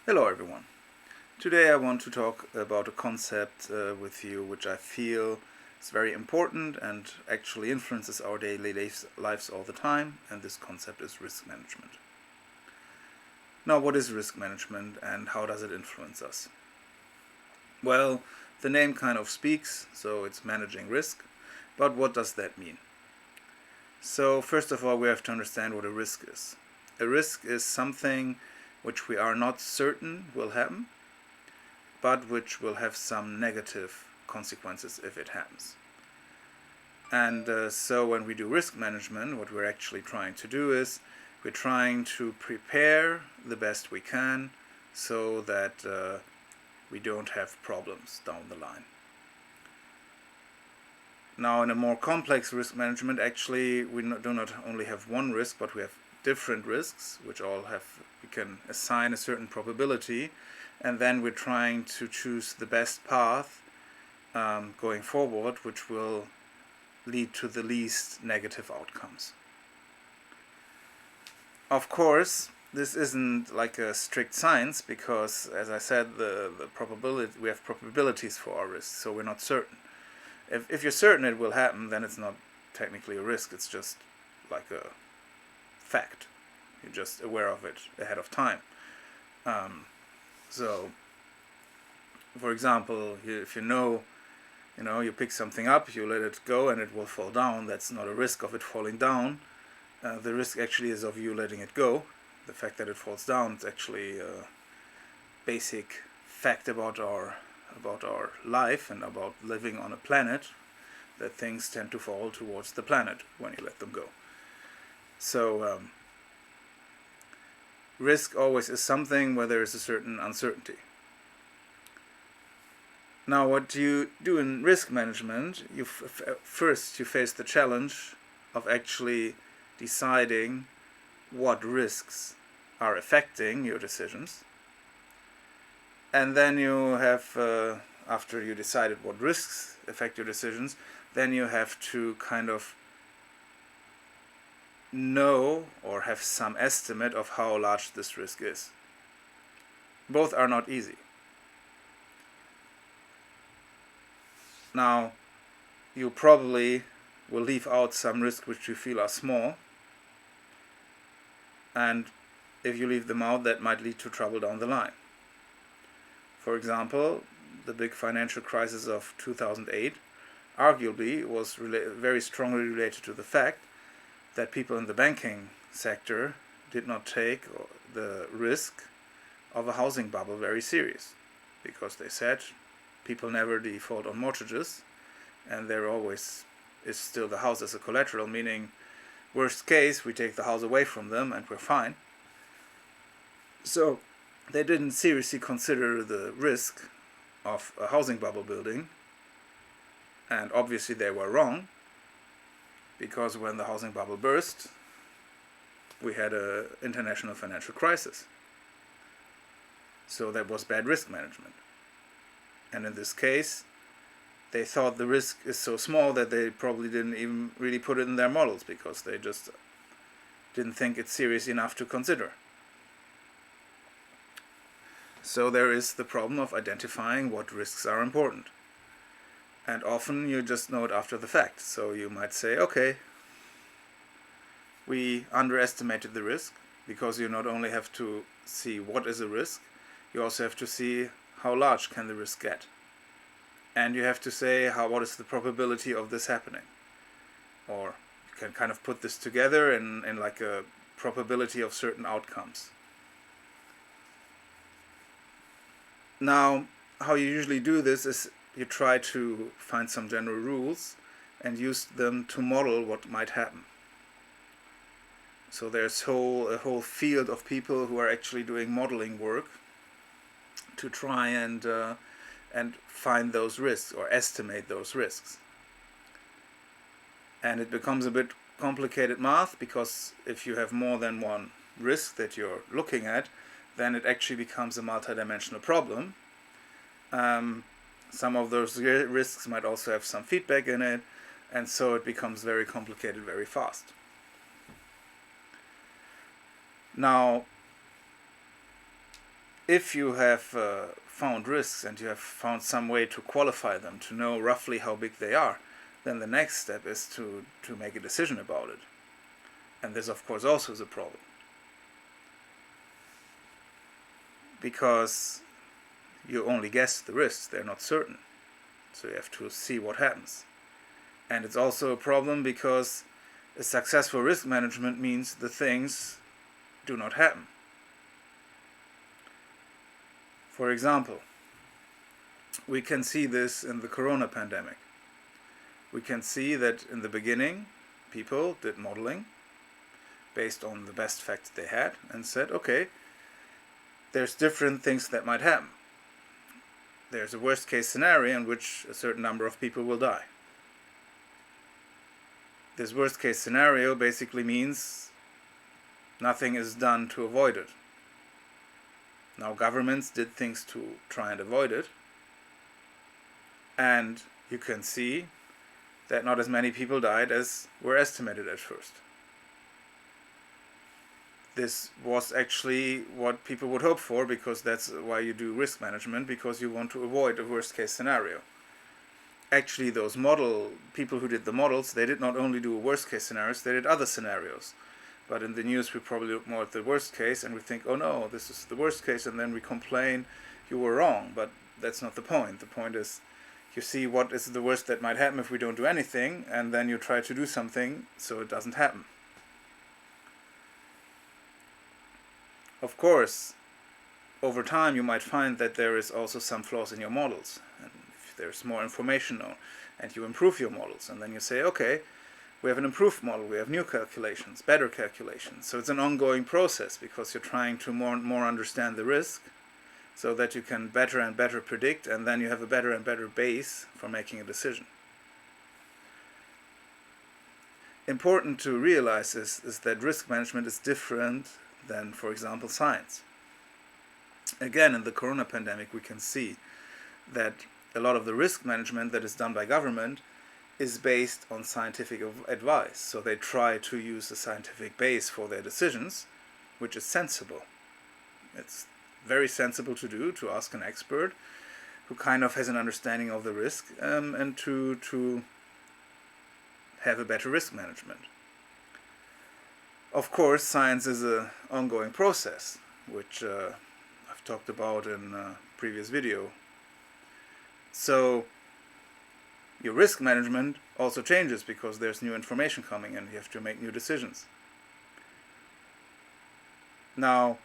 Hello everyone. Today I want to talk about a concept with you which I feel is very important and actually influences our daily lives all the time, and this concept is risk management. Now, what is risk management and how does it influence us? Well, the name kind of speaks, so it's managing risk, but what does that mean? So first of all, we have to understand what a risk is. A risk is something which we are not certain will happen, but which will have some negative consequences if it happens. And so when we do risk management, what we're actually trying to do is we're trying to prepare the best we can so that we don't have problems down the line. Now, in a more complex risk management, actually, we do not only have one risk, but we have different risks, which all have, we can assign a certain probability, and then we're trying to choose the best path going forward, which will lead to the least negative outcomes. Of course, this isn't like a strict science because, as I said, the probability, we have probabilities for our risks, so we're not certain. If you're certain it will happen, then it's not technically a risk, it's just like a fact. You're just aware of it ahead of time. So, for example, if you pick something up, you let it go and it will fall down, that's not a risk of it falling down. The risk actually is of you letting it go. The fact that it falls down is actually a basic fact about our life and about living on a planet, that things tend to fall towards the planet when you let them go. So risk always is something where there is a certain uncertainty. Now, what you do in risk management, first you face the challenge of actually deciding what risks are affecting your decisions. And then you have, after you decided what risks affect your decisions, then you have to kind of know or have some estimate of how large this risk is. Both are not easy. Now, you probably will leave out some risks which you feel are small, and if you leave them out, that might lead to trouble down the line. For example, the big financial crisis of 2008 arguably was very strongly related to the fact that people in the banking sector did not take the risk of a housing bubble very serious, because they said people never default on mortgages and there always is still the house as a collateral, meaning worst case we take the house away from them and we're fine. So they didn't seriously consider the risk of a housing bubble building, and obviously they were wrong, because when the housing bubble burst, we had an international financial crisis. So that was bad risk management. And in this case, they thought the risk is so small that they probably didn't even really put it in their models, because they just didn't think it's serious enough to consider. So there is the problem of identifying what risks are important. And often you just know it after the fact. So you might say, okay, we underestimated the risk, because you not only have to see what is a risk, you also have to see how large can the risk get. And you have to say what is the probability of this happening. Or you can kind of put this together in like a probability of certain outcomes. Now, how you usually do this is you try to find some general rules and use them to model what might happen. So there's a whole field of people who are actually doing modeling work to try and find those risks or estimate those risks. And it becomes a bit complicated math, because if you have more than one risk that you're looking at, then it actually becomes a multidimensional problem. Some of those risks might also have some feedback in it, and so it becomes very complicated very fast. Now, if you have found risks and you have found some way to qualify them, to know roughly how big they are, then the next step is to make a decision about it. And this, of course, also is a problem. Because you only guess the risks, they're not certain. So you have to see what happens. And it's also a problem because a successful risk management means the things do not happen. For example, we can see this in the corona pandemic. We can see that in the beginning, people did modeling based on the best facts they had and said, okay, there's different things that might happen. There's a worst case scenario in which a certain number of people will die. This worst case scenario basically means nothing is done to avoid it. Now, governments did things to try and avoid it, and you can see that not as many people died as were estimated at first. This was actually what people would hope for, because that's why you do risk management, because you want to avoid a worst case scenario. Actually, those people who did the models, they did not only do worst case scenarios, they did other scenarios. But in the news, we probably look more at the worst case and we think, oh no, this is the worst case, and then we complain, you were wrong. But that's not the point. The point is, you see what is the worst that might happen if we don't do anything, and then you try to do something so it doesn't happen. Of course, over time you might find that there is also some flaws in your models, and if there's more information known, and you improve your models, and then you say, okay, we have an improved model, we have new calculations, better calculations. So it's an ongoing process, because you're trying to more and more understand the risk, so that you can better and better predict, and then you have a better and better base for making a decision. Important to realize is that risk management is different than, for example, science. Again, in the corona pandemic, we can see that a lot of the risk management that is done by government is based on scientific advice. So they try to use a scientific base for their decisions, which is sensible. It's very sensible to do, to ask an expert who kind of has an understanding of the risk, and to have a better risk management. Of course, science is an ongoing process, which I've talked about in a previous video. So your risk management also changes because there's new information coming and you have to make new decisions. Now,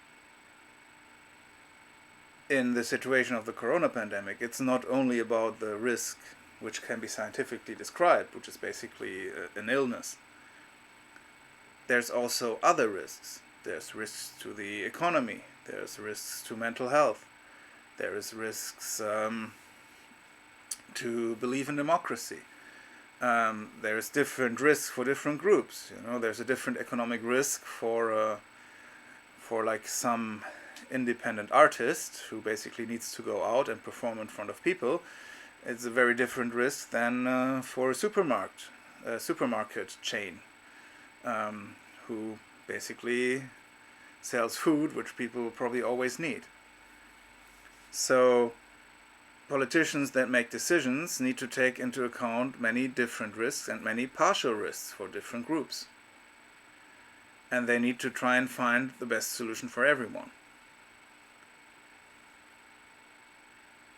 in the situation of the corona pandemic, it's not only about the risk which can be scientifically described, which is basically an illness. There's also other risks. There's risks to the economy. There's risks to mental health. There is risks to belief in democracy. There's different risks for different groups. There's a different economic risk for like some independent artist who basically needs to go out and perform in front of people. It's a very different risk than for a supermarket chain who basically sells food which people probably always need. So politicians that make decisions need to take into account many different risks and many partial risks for different groups. And they need to try and find the best solution for everyone.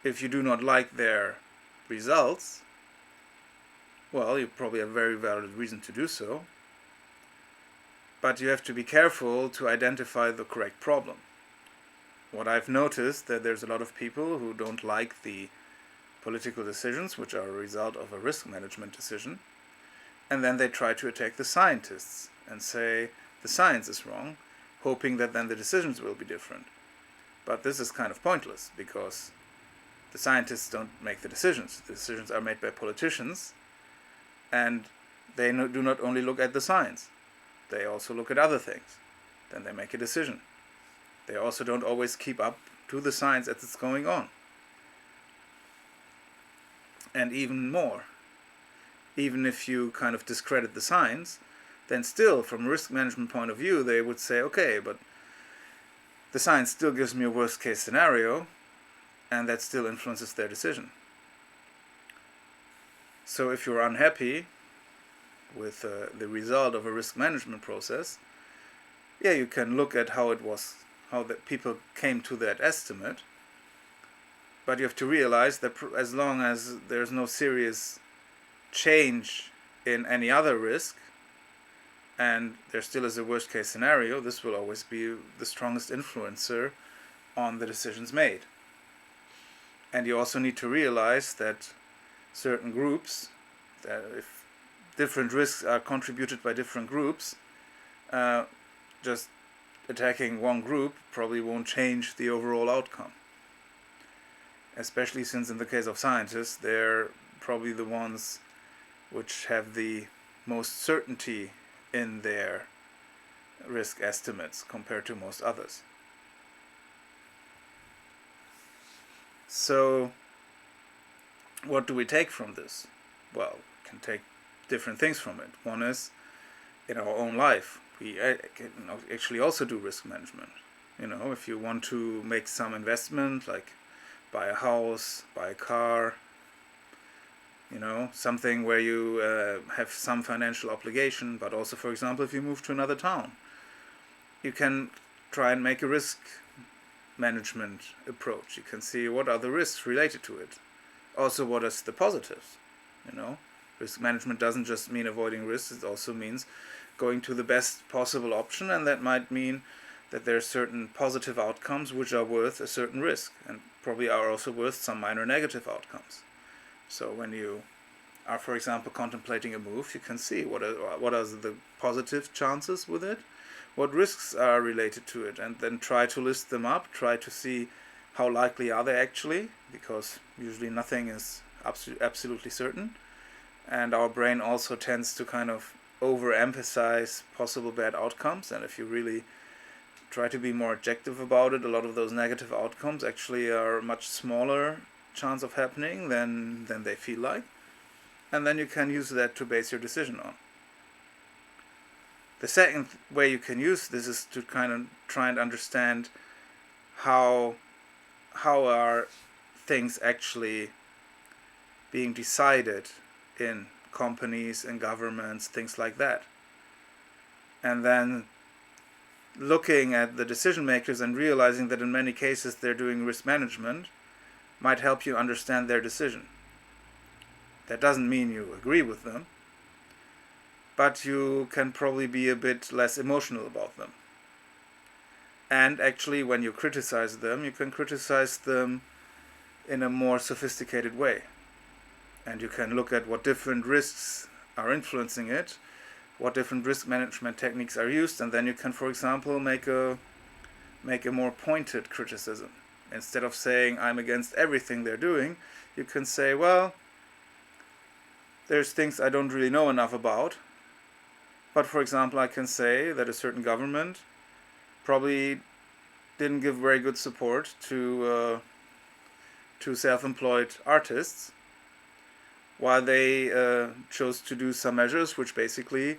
If you do not like their results, well, you probably have a very valid reason to do so. But you have to be careful to identify the correct problem. What I've noticed that there's a lot of people who don't like the political decisions, which are a result of a risk management decision, and then they try to attack the scientists and say the science is wrong, hoping that then the decisions will be different. But this is kind of pointless, because the scientists don't make the decisions. The decisions are made by politicians, and they do not only look at the science. They also look at other things. Then they make a decision. They also don't always keep up to the science as it's going on. And even more, even if you kind of discredit the science, then still, from a risk management point of view, they would say, okay, but the science still gives me a worst case scenario, and that still influences their decision. So if you're unhappy with the result of a risk management process, yeah, you can look at how the people came to that estimate, but you have to realize that as long as there's no serious change in any other risk, and there still is a worst case scenario, this will always be the strongest influencer on the decisions made. And you also need to realize that certain groups, that if different risks are contributed by different groups, just attacking one group probably won't change the overall outcome. Especially since in the case of scientists, they're probably the ones which have the most certainty in their risk estimates compared to most others. So, what do we take from this? Well, we can take different things from it. One is, in our own life, we can actually also do risk management. If you want to make some investment, like buy a house, buy a car, something where you have some financial obligation, but also, for example, if you move to another town, you can try and make a risk management approach. You can see what are the risks related to it. Also, what is the positives, Risk management doesn't just mean avoiding risks, it also means going to the best possible option, and that might mean that there are certain positive outcomes which are worth a certain risk, and probably are also worth some minor negative outcomes. So when you are, for example, contemplating a move, you can see what are the positive chances with it, what risks are related to it, and then try to list them up, try to see how likely are they actually, because usually nothing is absolutely certain. And our brain also tends to kind of overemphasize possible bad outcomes, and if you really try to be more objective about it, a lot of those negative outcomes actually are a much smaller chance of happening than they feel like. And then you can use that to base your decision on. The second way you can use this is to kind of try and understand how are things actually being decided in companies and governments, things like that. And then looking at the decision makers and realizing that in many cases they're doing risk management might help you understand their decision. That doesn't mean you agree with them, but you can probably be a bit less emotional about them. And actually, when you criticize them, you can criticize them in a more sophisticated way. And you can look at what different risks are influencing it, what different risk management techniques are used, and then you can, for example, make a more pointed criticism. Instead of saying, I'm against everything they're doing, you can say, well, there's things I don't really know enough about, but for example, I can say that a certain government probably didn't give very good support to self-employed artists, while they chose to do some measures which basically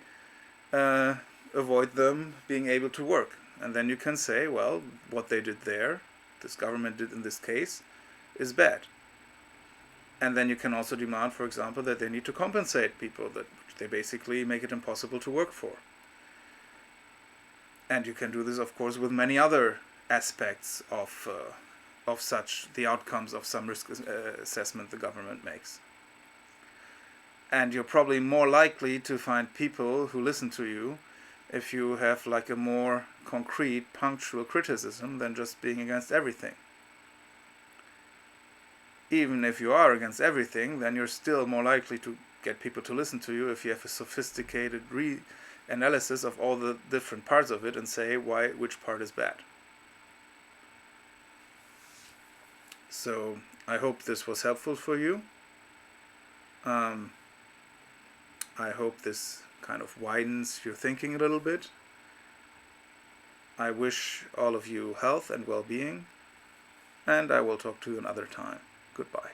avoid them being able to work. And then you can say, well, what they did there, this government did in this case, is bad. And then you can also demand, for example, that they need to compensate people, that they basically make it impossible to work for. And you can do this, of course, with many other aspects of the outcomes of some risk assessment the government makes. And you're probably more likely to find people who listen to you if you have like a more concrete, punctual criticism than just being against everything. Even if you are against everything, then you're still more likely to get people to listen to you if you have a sophisticated analysis of all the different parts of it and say which part is bad. So I hope this was helpful for you. I hope this kind of widens your thinking a little bit. I wish all of you health and well-being, and I will talk to you another time. Goodbye.